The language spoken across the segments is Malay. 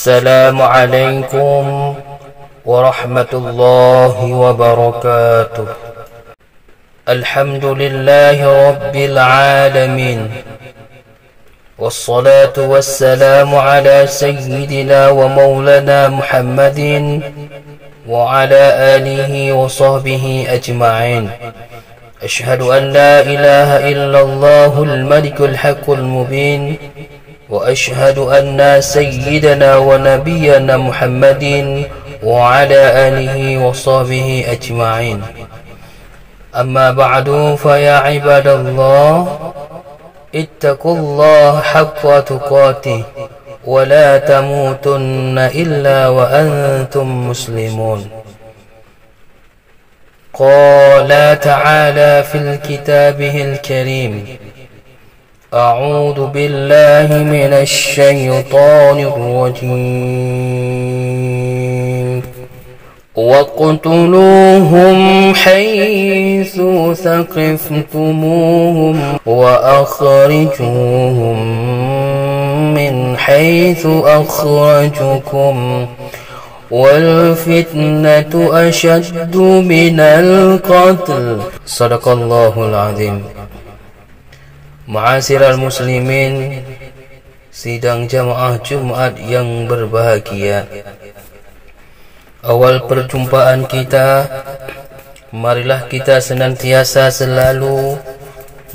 السلام عليكم ورحمة الله وبركاته. الحمد لله رب العالمين، والصلاة والسلام على سيدنا ومولانا محمد وعلى آله وصحبه أجمعين. أشهد أن لا إله إلا الله الملك الحق المبين، وأشهد أن سيدنا ونبينا محمد وعلى آله وصحبه أجمعين. أما بعد، فيا عباد الله، اتقوا الله حق تقاته ولا تموتن إلا وأنتم مسلمون. قال تعالى في كتابه الكريم: أعوذ بالله من الشيطان الرجيم. وَاقْتُلُوهُمْ حَيْثُ ثَقِفْتُمُوهُمْ وَأَخْرِجُوهُمْ مِنْ حَيْثُ أَخْرَجُوكُمْ وَالْفِتْنَةُ أَشَدُّ مِنَ الْقَتْلِ. Sadaqallahul azim. Ma'asyiral muslimin, sidang jamaah Jumat yang berbahagia. Awal perjumpaan kita, marilah kita senantiasa selalu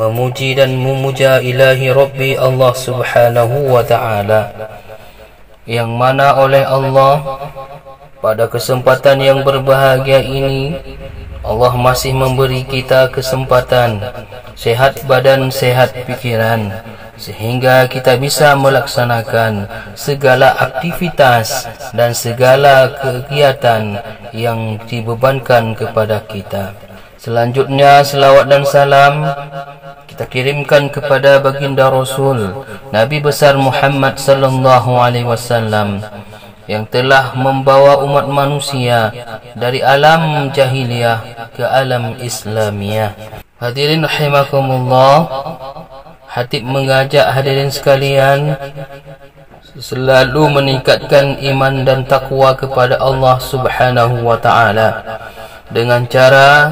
memuji dan memuja ilahi Rabbi Allah subhanahu wa ta'ala, yang mana oleh Allah pada kesempatan yang berbahagia ini Allah masih memberi kita kesempatan sehat badan, sehat pikiran, sehingga kita bisa melaksanakan segala aktivitas dan segala kegiatan yang dibebankan kepada kita. Selanjutnya, selawat dan salam kita kirimkan kepada baginda Rasul Nabi besar Muhammad sallallahu alaihi wasallam, yang telah membawa umat manusia dari alam jahiliyah ke alam Islamiyah. Hadirin rahimakumullah, Hatib mengajak hadirin sekalian selalu meningkatkan iman dan takwa kepada Allah subhanahu wa ta'ala dengan cara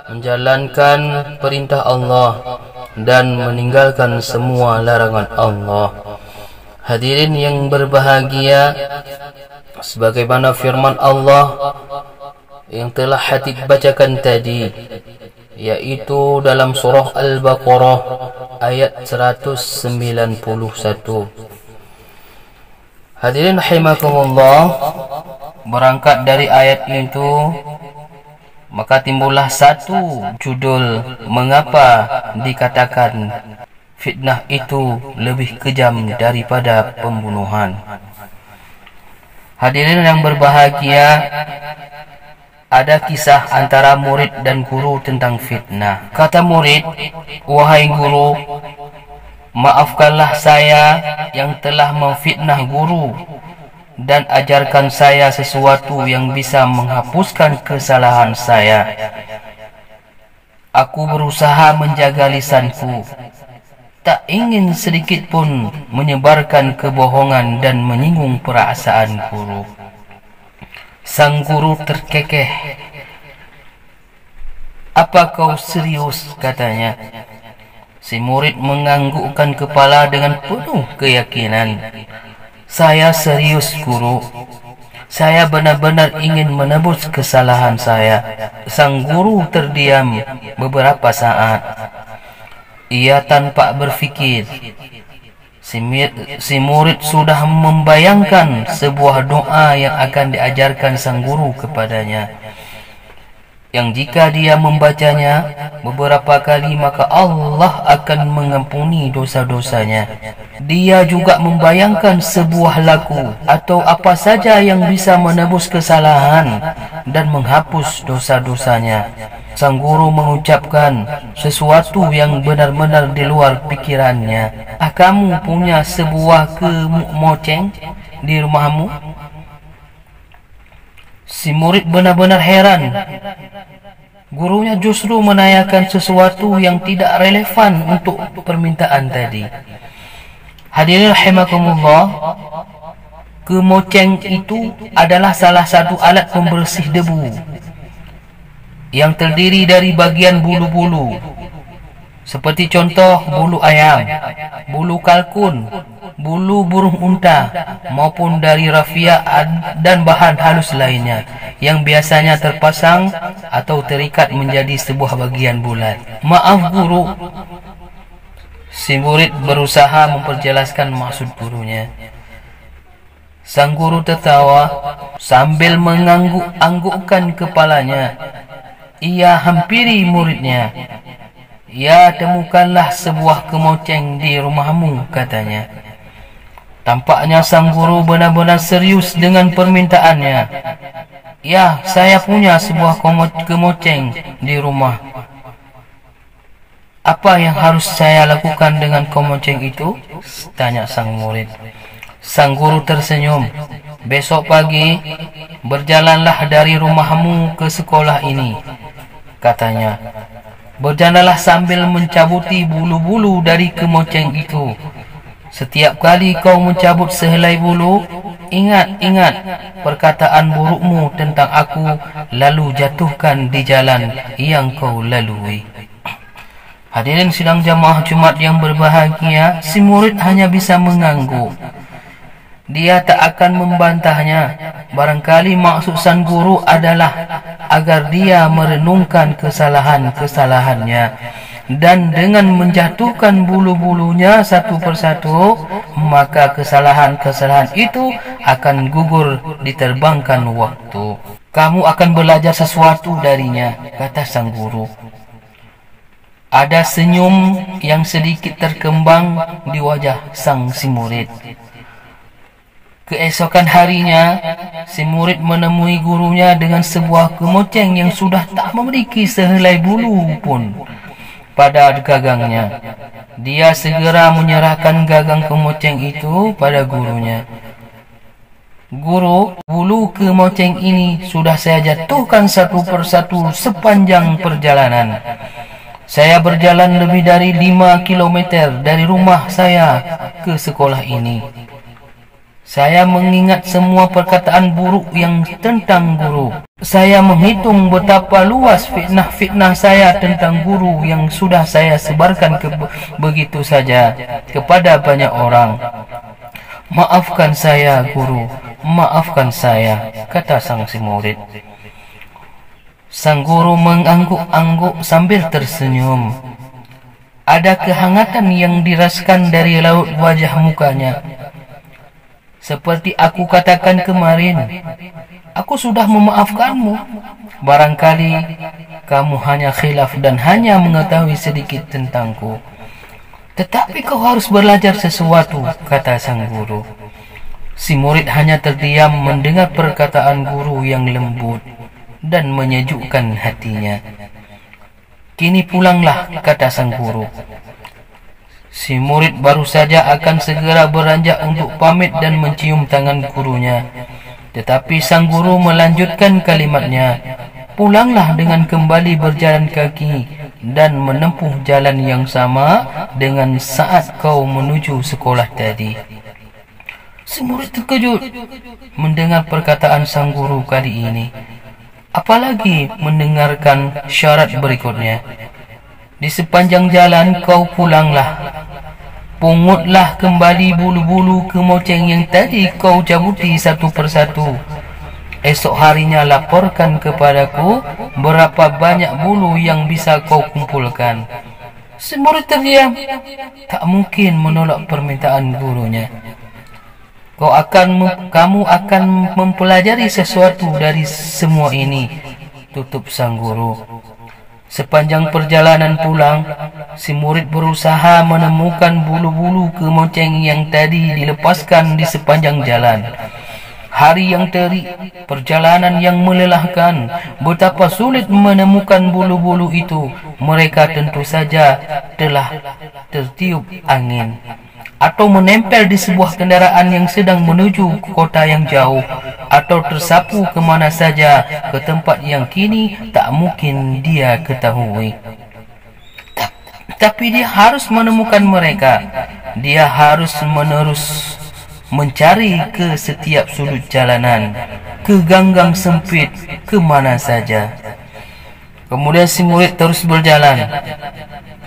menjalankan perintah Allah dan meninggalkan semua larangan Allah. Hadirin yang berbahagia, sebagaimana firman Allah yang telah Hatib bacakan tadi, yaitu dalam surah Al-Baqarah ayat 191. Hadirin rahimakumullah, berangkat dari ayat itu maka timbullah satu judul, mengapa dikatakan fitnah itu lebih kejam daripada pembunuhan. Hadirin yang berbahagia, ada kisah antara murid dan guru tentang fitnah. Kata murid, "Wahai guru, maafkanlah saya yang telah memfitnah guru dan ajarkan saya sesuatu yang bisa menghapuskan kesalahan saya. Aku berusaha menjaga lisanku, tak ingin sedikit pun menyebarkan kebohongan dan menyinggung perasaan guru." Sang guru terkekeh. "Apa kau serius?" katanya. Si murid menganggukkan kepala dengan penuh keyakinan. "Saya serius, guru. Saya benar-benar ingin menebus kesalahan saya." Sang guru terdiam beberapa saat. Ia tanpa berfikir, si murid sudah membayangkan sebuah doa yang akan diajarkan sang guru kepadanya, yang jika dia membacanya beberapa kali maka Allah akan mengampuni dosa-dosanya. Dia juga membayangkan sebuah lagu atau apa saja yang bisa menebus kesalahan dan menghapus dosa-dosanya. Sang guru mengucapkan sesuatu yang benar-benar di luar pikirannya. Kamu punya sebuah kemoceng di rumahmu?" Si murid benar-benar heran. Gurunya justru menanyakan sesuatu yang tidak relevan untuk permintaan tadi. Hadirin rahimakumullah, Kemoceng itu adalah salah satu alat pembersih debu yang terdiri dari bagian bulu-bulu, seperti contoh bulu ayam, bulu kalkun, bulu burung unta, maupun dari rafia dan bahan halus lainnya yang biasanya terpasang atau terikat menjadi sebuah bagian bulat. Maaf guru, si murid berusaha memperjelaskan maksud gurunya. Sang guru tertawa sambil mengangguk-anggukkan kepalanya. Ia hampiri muridnya. Ya, temukanlah sebuah kemoceng di rumahmu, katanya. Tampaknya sang guru benar-benar serius dengan permintaannya. Ya, saya punya sebuah kemoceng di rumah. Apa yang harus saya lakukan dengan kemoceng itu? Tanya sang murid. Sang guru tersenyum. Besok pagi, berjalanlah dari rumahmu ke sekolah ini, katanya. Berjalanlah sambil mencabuti bulu-bulu dari kemoceng itu. Setiap kali kau mencabut sehelai bulu, ingat perkataan burukmu tentang aku, lalu jatuhkan di jalan yang kau lalui. Hadirin sidang jamaah Jumat yang berbahagia, si murid hanya bisa mengangguk. Dia tak akan membantahnya. Barangkali maksud sang guru adalah agar dia merenungkan kesalahan-kesalahannya, dan dengan menjatuhkan bulu-bulunya satu persatu, maka kesalahan-kesalahan itu akan gugur diterbangkan waktu. Kamu akan belajar sesuatu darinya, kata sang guru. Ada senyum yang sedikit terkembang di wajah sang si murid. Keesokan harinya, si murid menemui gurunya dengan sebuah kemoceng yang sudah tak memiliki sehelai bulu pun pada gagangnya. Dia segera menyerahkan gagang kemoceng itu pada gurunya. Guru, bulu kemoceng ini sudah saya jatuhkan satu persatu sepanjang perjalanan. Saya berjalan lebih dari 5 kilometer dari rumah saya ke sekolah ini. Saya mengingat semua perkataan buruk yang tentang guru. Saya menghitung betapa luas fitnah-fitnah saya tentang guru yang sudah saya sebarkan begitu saja kepada banyak orang. Maafkan saya, guru. Maafkan saya, kata sang si murid. Sang guru mengangguk-angguk sambil tersenyum. Ada kehangatan yang dirasakan dari laut wajah mukanya. Seperti aku katakan kemarin, aku sudah memaafkanmu. Barangkali kamu hanya khilaf dan hanya mengetahui sedikit tentangku. Tetapi kau harus belajar sesuatu, kata sang guru. Si murid hanya terdiam mendengar perkataan guru yang lembut dan menyejukkan hatinya. Kini pulanglah, kata sang guru. Si murid baru saja akan segera beranjak untuk pamit dan mencium tangan gurunya. Tetapi sang guru melanjutkan kalimatnya. Pulanglah dengan kembali berjalan kaki dan menempuh jalan yang sama dengan saat kau menuju sekolah tadi. Si murid terkejut mendengar perkataan sang guru kali ini. Apalagi mendengarkan syarat berikutnya. Di sepanjang jalan kau pulanglah. Pungutlah kembali bulu-bulu kemoceng yang tadi kau cabuti satu persatu. Esok harinya laporkan kepadaku berapa banyak bulu yang bisa kau kumpulkan. Si murid terdiam. Tak mungkin menolak permintaan gurunya. Kamu akan mempelajari sesuatu dari semua ini, tutup sang guru. Sepanjang perjalanan pulang, si murid berusaha menemukan bulu-bulu kemoceng yang tadi dilepaskan di sepanjang jalan. Hari yang terik, perjalanan yang melelahkan, betapa sulit menemukan bulu-bulu itu. Mereka tentu saja telah tertiup angin atau menempel di sebuah kendaraan yang sedang menuju ke kota yang jauh, atau tersapu kemana saja ke tempat yang kini tak mungkin dia ketahui. Tapi dia harus menemukan mereka. Dia harus mencari ke setiap sudut jalanan, ke ganggang sempit, ke mana saja. Kemudian si murid terus berjalan.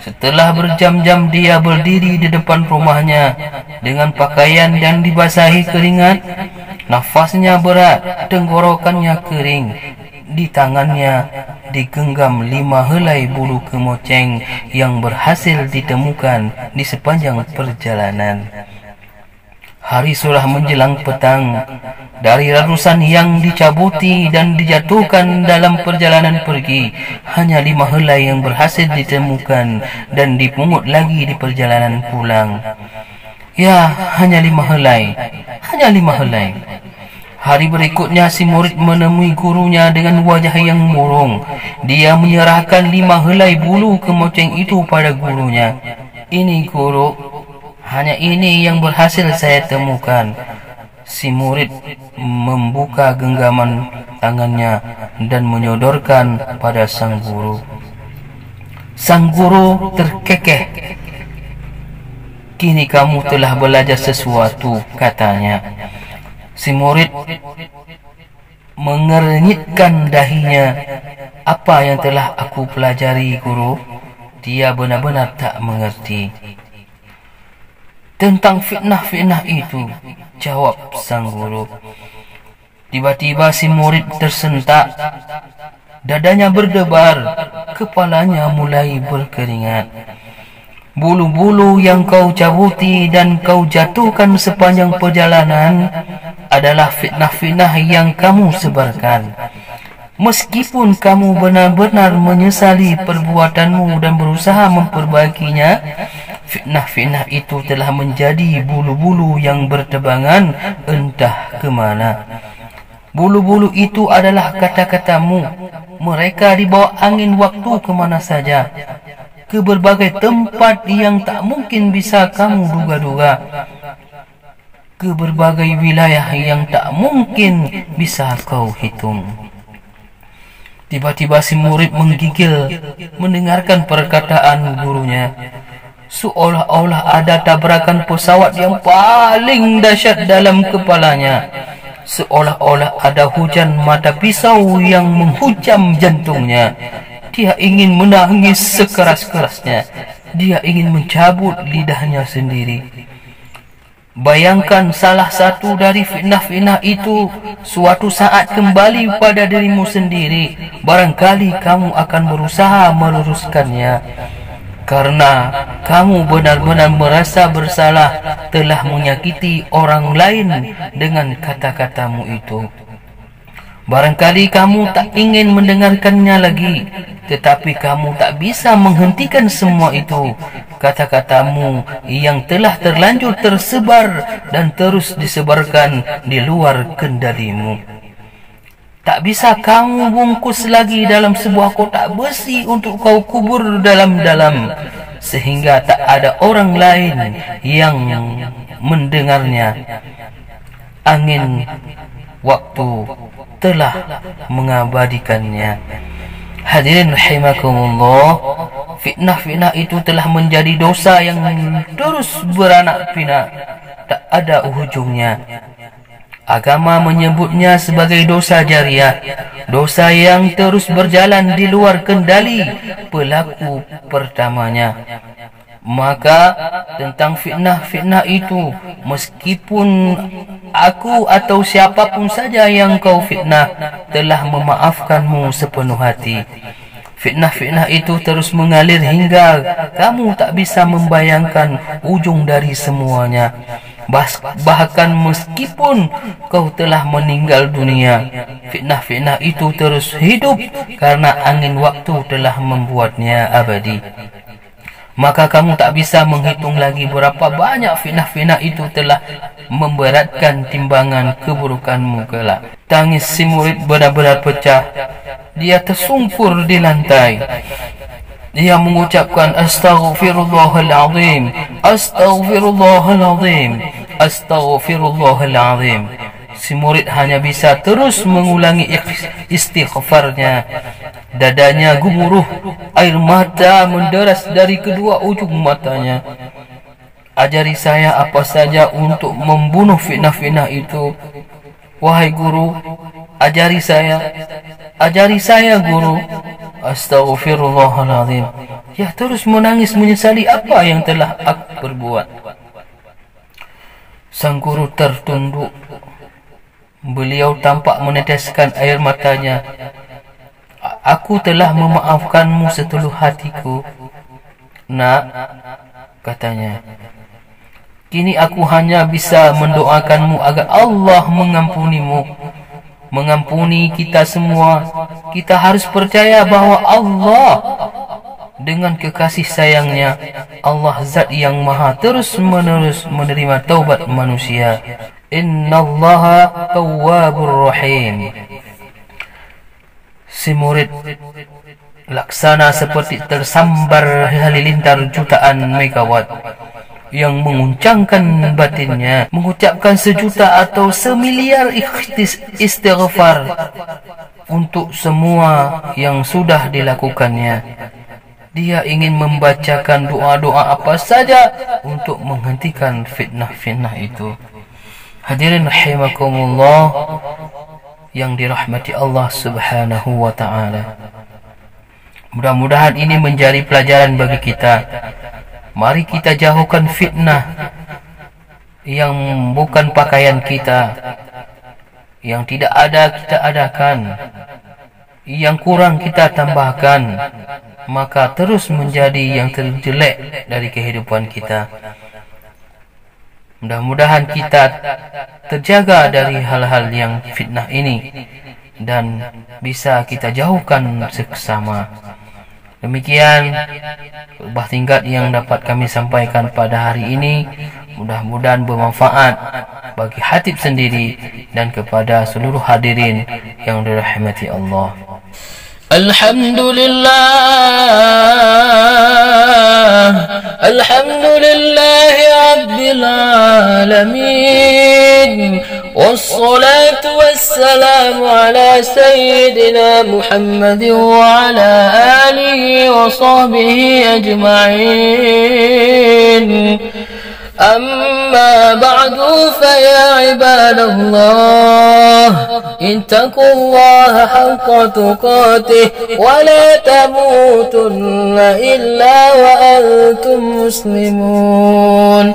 Setelah berjam-jam dia berdiri di depan rumahnya dengan pakaian yang dibasahi keringat, nafasnya berat, tenggorokannya kering. Di tangannya digenggam 5 helai bulu kemoceng yang berhasil ditemukan di sepanjang perjalanan. Hari sudah menjelang petang. Dari ratusan yang dicabuti dan dijatuhkan dalam perjalanan pergi, hanya 5 helai yang berhasil ditemukan dan dipungut lagi di perjalanan pulang. Ya, hanya 5 helai. Hanya 5 helai. Hari berikutnya si murid menemui gurunya dengan wajah yang murung. Dia menyerahkan 5 helai bulu kemoceng itu pada gurunya. Ini guru, hanya ini yang berhasil saya temukan. Si murid membuka genggaman tangannya dan menyodorkan pada sang guru. Sang guru terkekeh. Kini kamu telah belajar sesuatu, katanya. Si murid mengernyitkan dahinya. Apa yang telah aku pelajari, guru? Dia benar-benar tak mengerti. Tentang fitnah-fitnah itu, jawab sang guru. Tiba-tiba si murid tersentak. Dadanya berdebar, kepalanya mulai berkeringat. Bulu-bulu yang kau cabuti dan kau jatuhkan sepanjang perjalanan adalah fitnah-fitnah yang kamu sebarkan. Meskipun kamu benar-benar menyesali perbuatanmu dan berusaha memperbaikinya, fitnah-fitnah itu telah menjadi bulu-bulu yang bertebangan entah ke mana. Bulu-bulu itu adalah kata-katamu. Mereka dibawa angin waktu ke mana saja, ke berbagai tempat yang tak mungkin bisa kamu duga-duga, ke berbagai wilayah yang tak mungkin bisa kau hitung. Tiba-tiba si murid menggigil mendengarkan perkataan gurunya. Seolah-olah ada tabrakan pesawat yang paling dahsyat dalam kepalanya. Seolah-olah ada hujan mata pisau yang menghujam jantungnya. Dia ingin menangis sekeras-kerasnya. Dia ingin mencabut lidahnya sendiri. Bayangkan salah satu dari fitnah-fitnah itu suatu saat kembali pada dirimu sendiri. Barangkali kamu akan berusaha meluruskannya. Karena kamu benar-benar merasa bersalah telah menyakiti orang lain dengan kata-katamu itu. Barangkali kamu tak ingin mendengarkannya lagi, tetapi kamu tak bisa menghentikan semua itu. Kata-katamu yang telah terlanjur tersebar dan terus disebarkan di luar kendalimu. Tak bisa kamu bungkus lagi dalam sebuah kotak besi untuk kau kubur dalam-dalam, sehingga tak ada orang lain yang mendengarnya. Angin waktu telah mengabadikannya. Hadirin rahimakumullah, fitnah-fitnah itu telah menjadi dosa yang terus beranak pinak, tak ada ujungnya. Agama menyebutnya sebagai dosa jariah, dosa yang terus berjalan di luar kendali pelaku pertamanya. Maka tentang fitnah-fitnah itu, meskipun aku atau siapapun saja yang kau fitnah telah memaafkanmu sepenuh hati, fitnah-fitnah itu terus mengalir hingga kamu tak bisa membayangkan ujung dari semuanya. Bahkan meskipun kau telah meninggal dunia, fitnah-fitnah itu terus hidup karena angin waktu telah membuatnya abadi. Maka kamu tak bisa menghitung lagi berapa banyak fitnah-fitnah itu telah memberatkan timbangan keburukanmu kelak. Tangis si murid benar-benar pecah. Dia tersungkur di lantai. Dia mengucapkan astaghfirullahalazim, astaghfirullahalazim, astaghfirullahalazim. Si murid hanya bisa terus mengulangi istighfarnya. Dadanya gemuruh, air mata menderas dari kedua ujung matanya. Ajari saya apa saja untuk membunuh fitnah-fitnah itu. Wahai guru, ajari saya guru. Astaghfirullahaladzim. Ya, terus menangis menyesali apa yang telah aku perbuat. Sang guru tertunduk. Beliau tampak meneteskan air matanya. Aku telah memaafkanmu setelah hatiku, nak, katanya. Kini aku hanya bisa mendoakanmu agar Allah mengampunimu, mengampuni kita semua. Kita harus percaya bahawa Allah dengan kekasih sayangnya, Allah zat yang maha terus menerus menerima taubat manusia. Innallaha tawwabur rahim. Si murid laksana seperti tersambar halilintar jutaan megawatt yang menguncangkan batinnya, mengucapkan sejuta atau semiliar istighfar untuk semua yang sudah dilakukannya. Dia ingin membacakan doa-doa apa saja untuk menghentikan fitnah-fitnah itu. Hadirin rahimakumullah yang dirahmati Allah Subhanahu wa taala. Mudah-mudahan ini menjadi pelajaran bagi kita. Mari kita jauhkan fitnah yang bukan pakaian kita, yang tidak ada kita adakan, yang kurang kita tambahkan, maka terus menjadi yang terjelek dari kehidupan kita. Mudah-mudahan kita terjaga dari hal-hal yang fitnah ini dan bisa kita jauhkan sesama. Demikian khutbah tingkat yang dapat kami sampaikan pada hari ini. Mudah-mudahan bermanfaat bagi hatib sendiri dan kepada seluruh hadirin yang dirahmati Allah. Alhamdulillah, alhamdulillah rabbil alamin. والصلاة والسلام على سيدنا محمد وعلى آله وصحبه أجمعين. أما بعد فيا عباد الله اتقوا الله حق تقاته ولا تموتن إلا وأنتم مسلمون.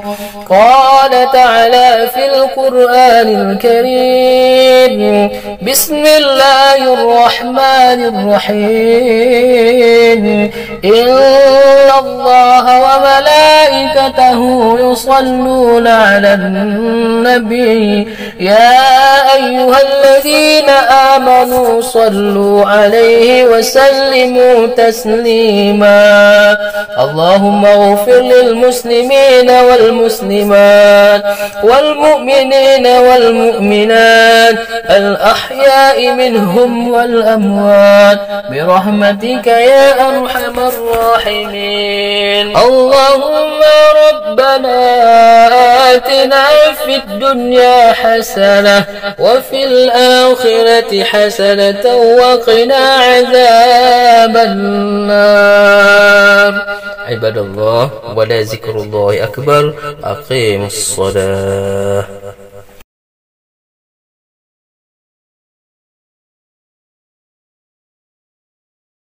قال تعالى في القرآن الكريم: بسم الله الرحمن الرحيم. إن الله وملائكته يصلون على النبي يا أيها الذين آمنوا صلوا عليه وسلموا تسليما. اللهم اغفر للمسلمين والمسلمات والمؤمنين والمؤمنات الأحياء منهم والأموات برحمتك يا أرحم الراحمين. اللهم ربنا آتنا في الدنيا حسنة وفي الآخرة حسنة وقنا عذاب النار. عباد الله، ولا ذكر الله أكبر. أقيموا الصلاة.